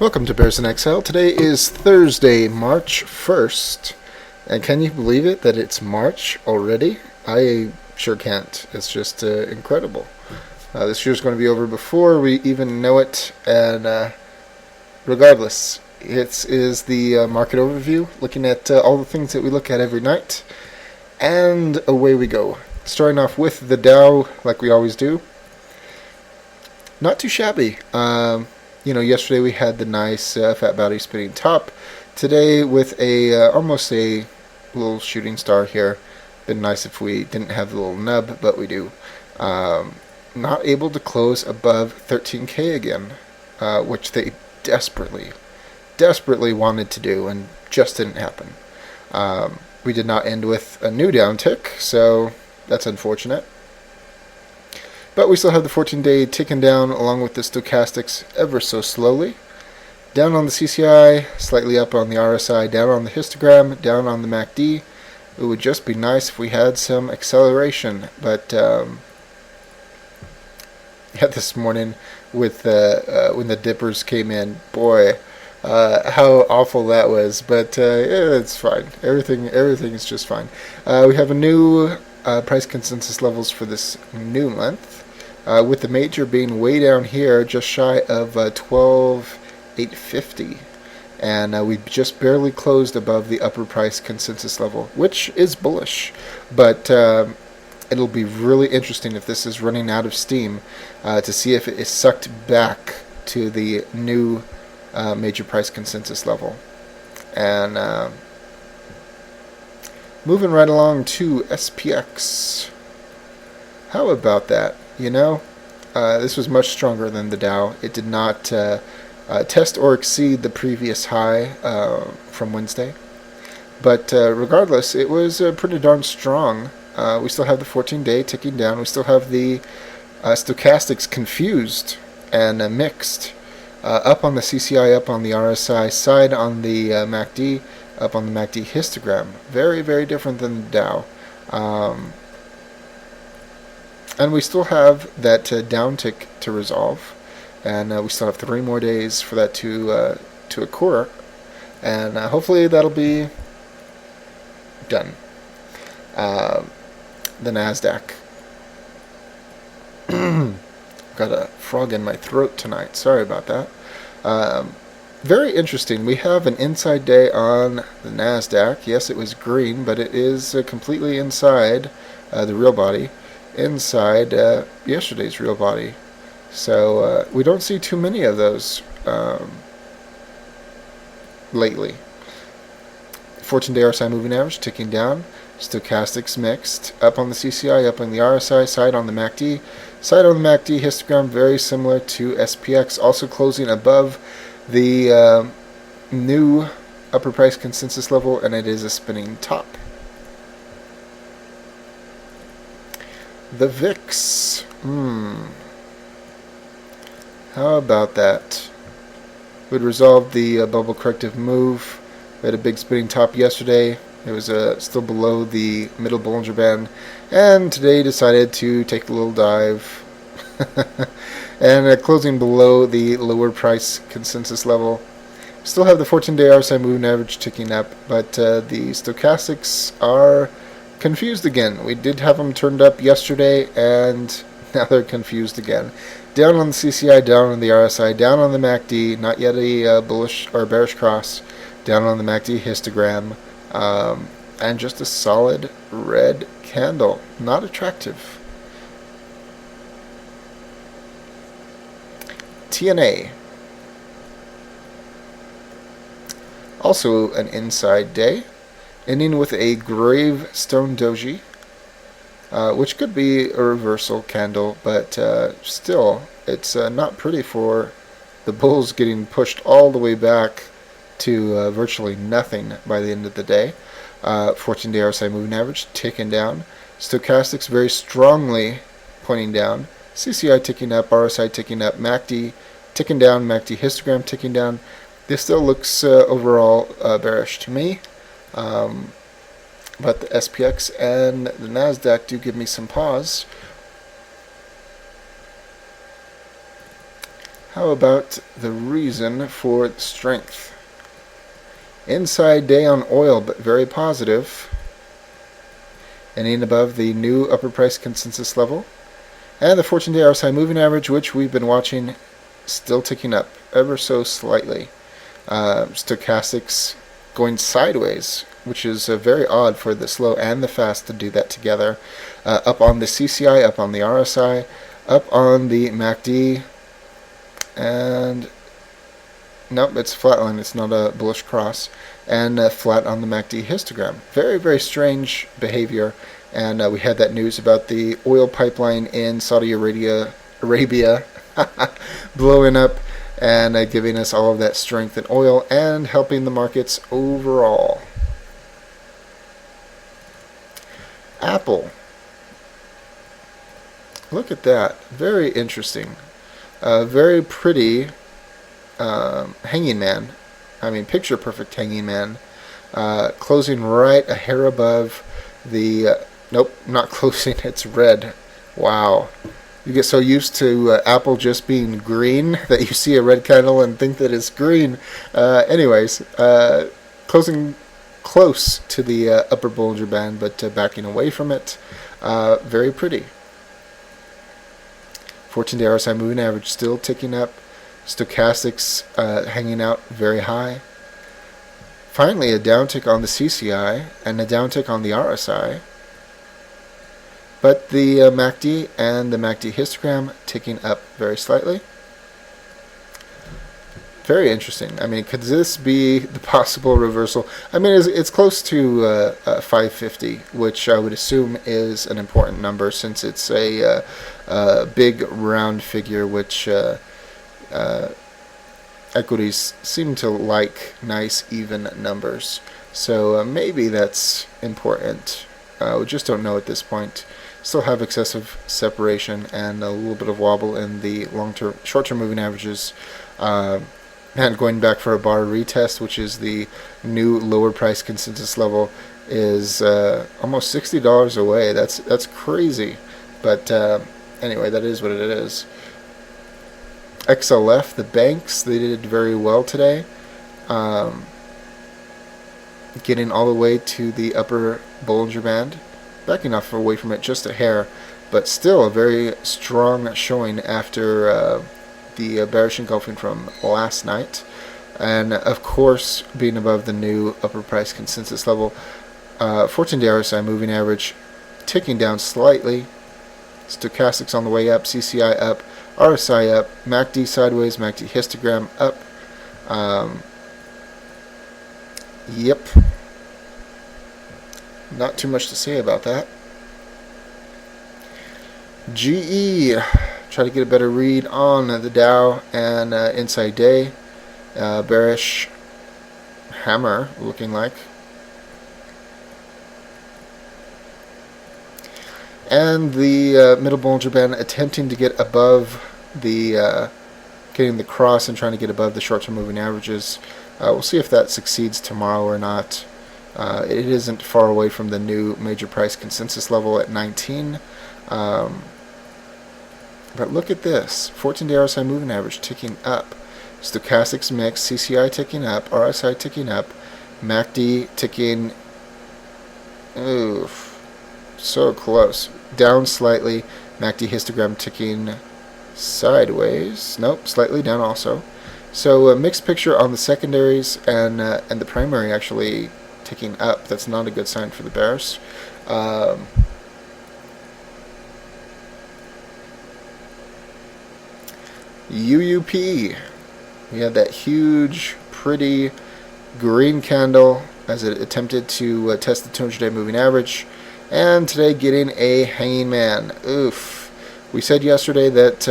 Welcome to Bears in Exile. Today is Thursday, March 1st. And can you believe it that it's March already? I sure can't. It's just incredible. This year's going to be over before we even know it. And regardless, it is the market overview, looking at all the things that we look at every night. And away we go. Starting off with the Dow, like we always do. Not too shabby. Yesterday we had the nice fat body spinning top. Today with almost a little shooting star here. Been nice if we didn't have the little nub, but we do. Not able to close above 13K again, which they desperately wanted to do and just didn't happen. We did not end with a new downtick, so that's unfortunate. But we still have the 14-day ticking down along with the stochastics ever so slowly. Down on the CCI, slightly up on the RSI, down on the histogram, down on the MACD. It would just be nice if we had some acceleration. But this morning with when the dippers came in, boy, how awful that was. But it's fine. Everything is just fine. We have a new price consensus levels for this new month. With the major being way down here, just shy of 12,850. And we just barely closed above the upper price consensus level, which is bullish. But it'll be really interesting if this is running out of steam to see if it is sucked back to the new major price consensus level. And moving right along to SPX. How about that? This was much stronger than the Dow. It did not test or exceed the previous high from Wednesday. But regardless, it was pretty darn strong. We still have the 14-day ticking down. We still have the stochastics confused and mixed. Up on the CCI, up on the RSI, side on the MACD, up on the MACD histogram. Very, very different than the Dow. And we still have that downtick to resolve, and we still have 3 more days for that to occur, and hopefully that'll be done. The Nasdaq. Got a frog in my throat tonight. Sorry about that. Very interesting. We have an inside day on the Nasdaq. Yes, it was green, but it is completely inside the real body. Inside yesterday's real body. So we don't see too many of those lately. 14-day RSI moving average ticking down. Stochastics mixed. Up on the CCI, up on the RSI, side on the MACD. Side on the MACD histogram very similar to SPX. Also closing above the new upper price consensus level, and it is a spinning top. The VIX. How about that? Would resolve the bubble corrective move. We had a big spinning top yesterday. It was still below the middle Bollinger Band. And today decided to take a little dive. And closing below the lower price consensus level. Still have the 14-day RSI moving average ticking up. But the stochastics are confused again. We did have them turned up yesterday, and now they're confused again. Down on the CCI, down on the RSI, down on the MACD, not yet a bullish or bearish cross. Down on the MACD histogram, and just a solid red candle. Not attractive. TNA. Also an inside day. Ending with a gravestone doji, which could be a reversal candle, but still, it's not pretty for the bulls getting pushed all the way back to virtually nothing by the end of the day. 14-day RSI moving average ticking down. Stochastics very strongly pointing down. CCI ticking up, RSI ticking up, MACD ticking down, MACD histogram ticking down. This still looks overall bearish to me. But the SPX and the Nasdaq do give me some pause. How about the reason for strength? Inside day on oil, but very positive. Ending above the new upper price consensus level. And the 14-day RSI moving average, which we've been watching, still ticking up ever so slightly. Stochastics going sideways, which is very odd for the slow and the fast to do that together. Up on the CCI, up on the RSI, up on the MACD, and nope, it's flatline. It's not a bullish cross, and flat on the MACD histogram. Very, very strange behavior. And we had that news about the oil pipeline in Saudi Arabia blowing up and giving us all of that strength in oil and helping the markets overall. Apple. Look at that. Very interesting. Very pretty hanging man. I mean, picture perfect hanging man. Closing right a hair above the... nope, not closing. It's red. Wow. You get so used to Apple just being green that you see a red candle and think that it's green. Anyways, closing close to the upper Bollinger Band, but backing away from it. Very pretty. 14-day RSI moving average still ticking up. Stochastics hanging out very high. Finally, a downtick on the CCI and a downtick on the RSI. But the MACD and the MACD histogram ticking up very slightly. Very interesting. I mean, could this be the possible reversal? I mean, it's close to 550, which I would assume is an important number since it's a big round figure, which equities seem to like nice, even numbers. So maybe that's important. We just don't know at this point. Still have excessive separation and a little bit of wobble in the long-term, short-term moving averages. And going back for a bar retest, which is the new lower price consensus level, is almost $60 away. That's crazy. But anyway, that is what it is. Exile left. The banks, they did very well today. Getting all the way to the upper Bollinger Band. Backing off away from it just a hair, but still a very strong showing after the bearish engulfing from last night. And of course, being above the new upper price consensus level. 14-day RSI moving average ticking down slightly. Stochastics on the way up, CCI up, RSI up, MACD sideways, MACD histogram up. Yep. Not too much to say about that. GE. Try to get a better read on the Dow and inside day. Bearish hammer looking like. And the middle Bollinger Band attempting to get above the, getting the cross and trying to get above the short-term moving averages. We'll see if that succeeds tomorrow or not. It isn't far away from the new major price consensus level at 19. But look at this. 14-day RSI moving average ticking up. Stochastics mix, CCI ticking up, RSI ticking up, MACD ticking, so close. Down slightly, MACD histogram ticking sideways. Nope, slightly down also. So a mixed picture on the secondaries and the primary actually ticking up. That's not a good sign for the bears. UUP. We had that huge, pretty green candle as it attempted to test the 200-day moving average. And today getting a hanging man. Oof. We said yesterday that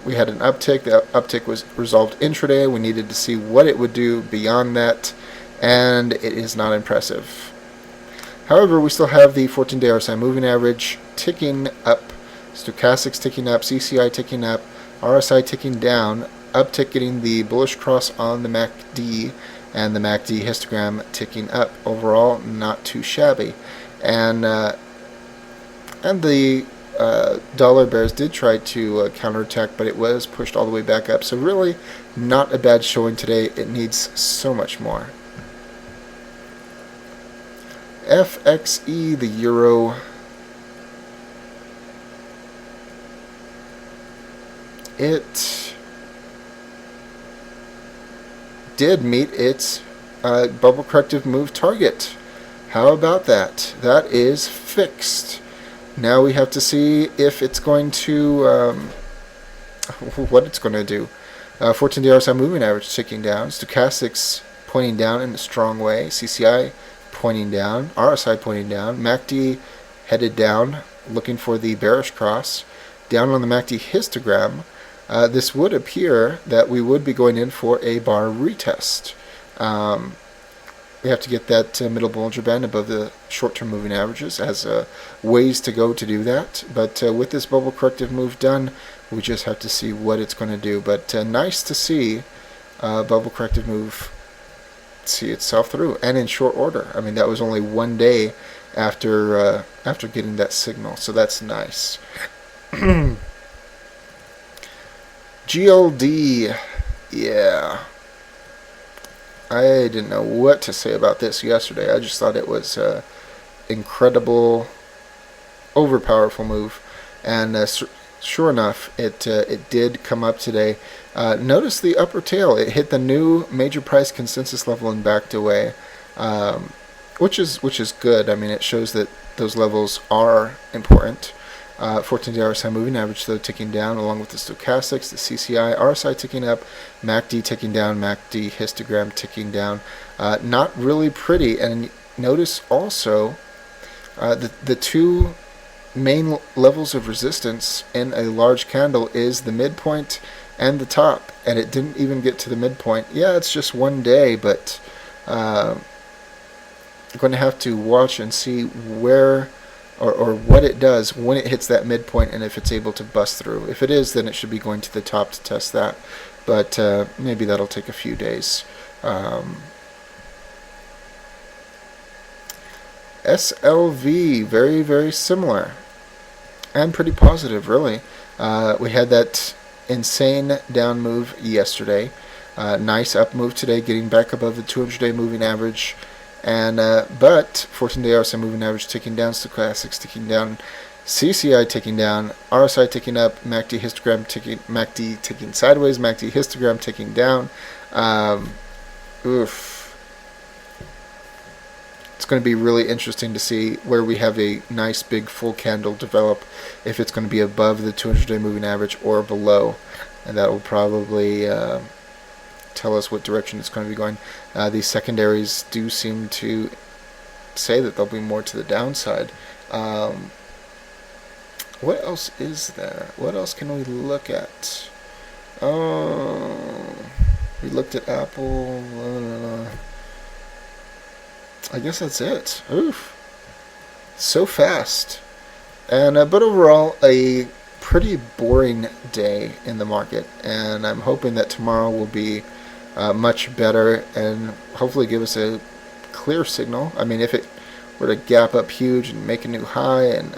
we had an uptick. The uptick was resolved intraday. We needed to see what it would do beyond that. And it is not impressive. However, we still have the 14-day RSI moving average ticking up. Stochastics ticking up. CCI ticking up. RSI ticking down. Uptick getting the bullish cross on the MACD. And the MACD histogram ticking up. Overall, not too shabby. And the dollar bears did try to counterattack, but it was pushed all the way back up. So really not a bad showing today. It needs so much more. FXE, the euro. It did meet its bubble corrective move target. How about that? That is fixed. Now we have to see if it's going to what it's going to do. 14-day RSI moving average ticking down. Stochastics pointing down in a strong way. CCI pointing down. RSI pointing down. MACD headed down, looking for the bearish cross. Down on the MACD histogram, this would appear that we would be going in for a bar retest. We have to get that middle Bollinger Band above the short-term moving averages, as ways to go to do that. But with this bubble corrective move done, we just have to see what it's going to do. But nice to see bubble corrective move see itself through, and in short order. I mean, that was only 1 day after getting that signal, so that's nice. GLD, yeah. I didn't know what to say about this yesterday. I just thought it was an incredible, overpowerful move, and sure enough, it did come up today. Notice the upper tail; it hit the new major price consensus level and backed away, which is good. I mean, it shows that those levels are important. 14-day RSI moving average, though, ticking down, along with the stochastics, the CCI, RSI ticking up, MACD ticking down, MACD histogram ticking down. Not really pretty. And notice also the two main levels of resistance in a large candle is the midpoint and the top, and it didn't even get to the midpoint. Yeah, it's just 1 day, but I'm going to have to watch and see where or what it does when it hits that midpoint, and if it's able to bust through. If it is, then it should be going to the top to test that, but maybe that'll take a few days. SLV, very, very similar and pretty positive, really. We had that insane down move yesterday. Nice up move today, getting back above the 200-day moving average. And but 14-day RSI moving average ticking down, stochastics ticking down, CCI ticking down, RSI ticking up, MACD histogram ticking, MACD ticking sideways, MACD histogram ticking down. It's going to be really interesting to see where we have a nice big full candle develop, if it's going to be above the 200-day moving average or below, and that will probably tell us what direction it's going to be going. These secondaries do seem to say that they'll be more to the downside. What else is there? What else can we look at? We looked at Apple. I guess that's it. Oof. So fast. And but overall, a pretty boring day in the market. And I'm hoping that tomorrow will be much better and hopefully give us a clear signal. I mean, if it were to gap up huge and make a new high, and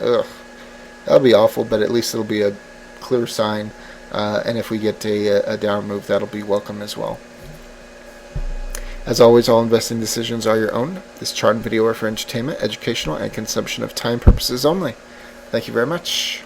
that'll be awful, but at least it'll be a clear sign. And if we get a down move, that'll be welcome as well. As always, all investing decisions are your own. This chart and video are for entertainment, educational, and consumption of time purposes only. Thank you very much.